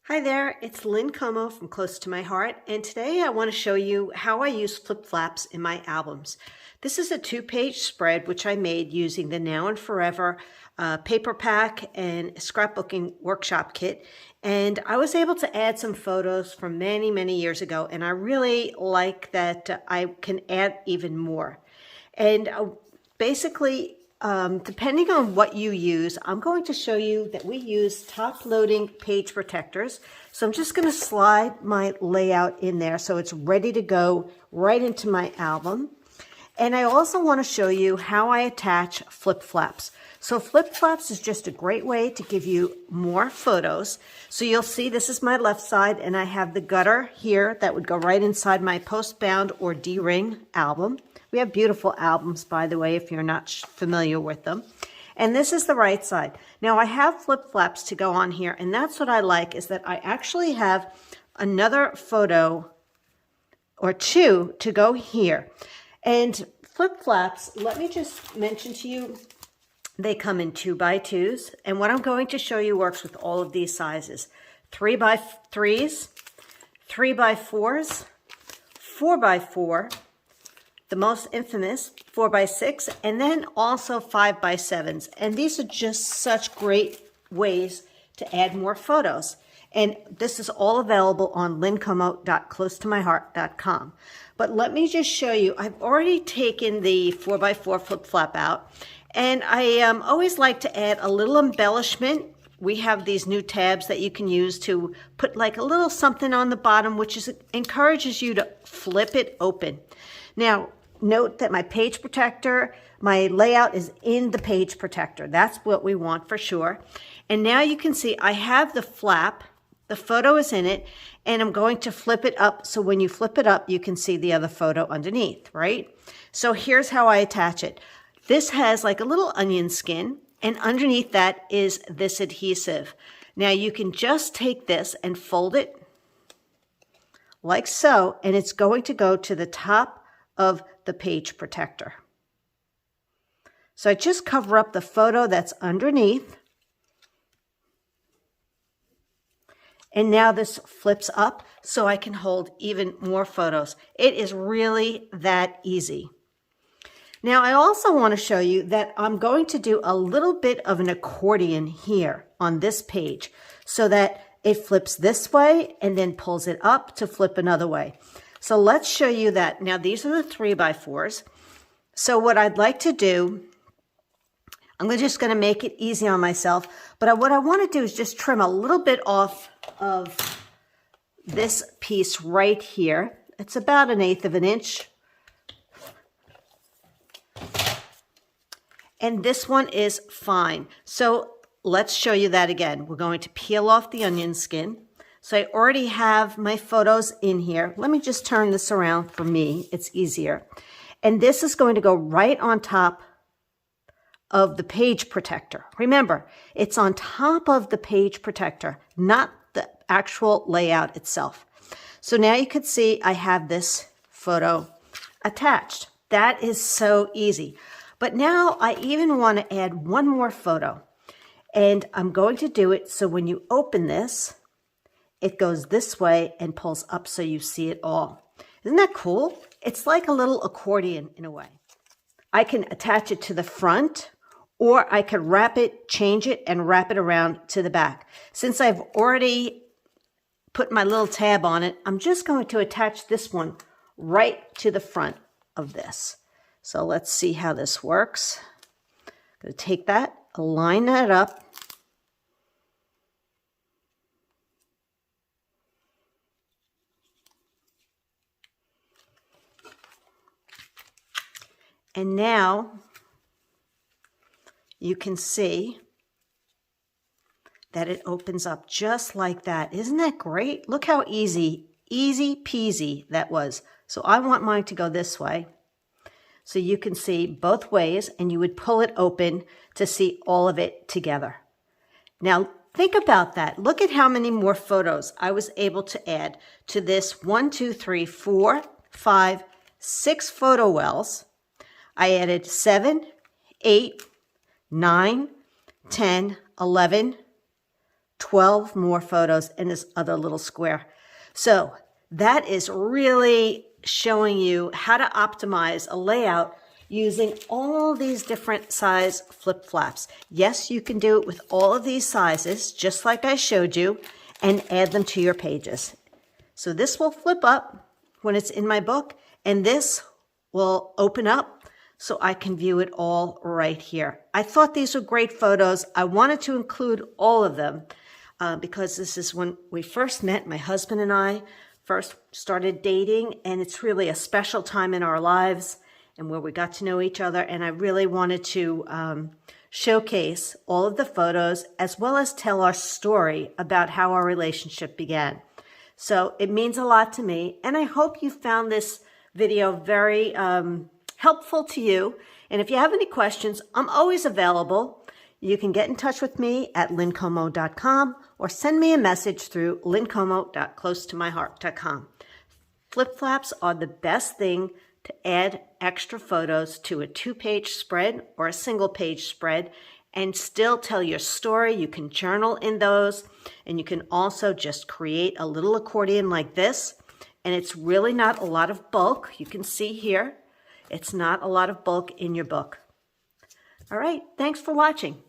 Hi there, it's Lynn from Close to My Heart, and today I want to show you how I use flip flaps in my albums. This is a 2-page spread which I made using the Now and Forever paper pack and scrapbooking workshop kit, and I was able to add some photos from many years ago, and I really like that I can add even more. And basically, depending on what you use, I'm going to show you that we use top-loading page protectors. So I'm just going to slide my layout in there so it's ready to go right into my album. And I also want to show you how I attach flip flaps. So flip flaps is just a great way to give you more photos. So you'll see this is my left side, and I have the gutter here that would go right inside my post-bound or D-ring album. We have beautiful albums, by the way, if you're not familiar with them. And this is the right side. Now I have flip flaps to go on here, and that's what I like, is that I actually have another photo or two to go here. And flip flaps, let me just mention to you, they come in 2x2s, and what I'm going to show you works with all of these sizes: 3x3s, 3x4s, 4x4, the most infamous 4x6, and then also 5x7s. And these are just such great ways to add more photos. And this is all available on lynncomo.closetomyheart.com. But let me just show you, I've already taken the 4x4 flip flap out, and I always like to add a little embellishment. We have these new tabs that you can use to put like a little something on the bottom, which encourages you to flip it open. Now, note that my page protector, my layout is in the page protector. That's what we want for sure. And now you can see I have the flap, the photo is in it, and I'm going to flip it up. So when you flip it up, you can see the other photo underneath, right? So here's how I attach it. This has like a little onion skin, and underneath that is this adhesive. Now you can just take this and fold it like so, and it's going to go to the top of the page protector. So I just cover up the photo that's underneath. And now this flips up so I can hold even more photos. It is really that easy. Now I also want to show you that I'm going to do a little bit of an accordion here on this page so that it flips this way and then pulls it up to flip another way. So let's show you that. Now these are the 3x4s. So what I'd like to do, I'm just going to make it easy on myself, but what I want to do is just trim a little bit off of this piece right here. It's about 1/8 of an inch. And this one is fine. So let's show you that again. We're going to peel off the onion skin. So I already have my photos in here. Let me just turn this around for me. It's easier. And this is going to go right on top of the page protector. Remember, it's on top of the page protector, not the actual layout itself. So now you can see I have this photo attached. That is so easy. But now I even want to add one more photo. And I'm going to do it so when you open this, it goes this way and pulls up so you see it all. Isn't that cool? It's like a little accordion in a way. I can attach it to the front, or I could wrap it, change it, and wrap it around to the back. Since I've already put my little tab on it, I'm just going to attach this one right to the front of this. So let's see how this works. I'm going to take that, line that up, and now you can see that it opens up just like that. Isn't that great? Look how easy peasy that was. So I want mine to go this way. So you can see both ways, and you would pull it open to see all of it together. Now think about that. Look at how many more photos I was able to add to this 1, 2, 3, 4, 5, 6 photo wells. I added 7, 8, 9, 10, 11, 12 more photos in this other little square. So that is really showing you how to optimize a layout using all these different size flip flaps. Yes, you can do it with all of these sizes, just like I showed you, and add them to your pages. So this will flip up when it's in my book, and this will open up so I can view it all right here. I thought these were great photos. I wanted to include all of them because this is when we first met. My husband and I first started dating, and it's really a special time in our lives and where we got to know each other. And I really wanted to showcase all of the photos as well as tell our story about how our relationship began. So it means a lot to me, and I hope you found this video very helpful to you. And if you have any questions, I'm always available. You can get in touch with me at lynncomo.com or send me a message through lynncomo.closetomyheart.com. Flip flaps are the best thing to add extra photos to a 2-page spread or a single-page spread and still tell your story. You can journal in those, and you can also just create a little accordion like this. And it's really not a lot of bulk. You can see here, it's not a lot of bulk in your book. All right, thanks for watching.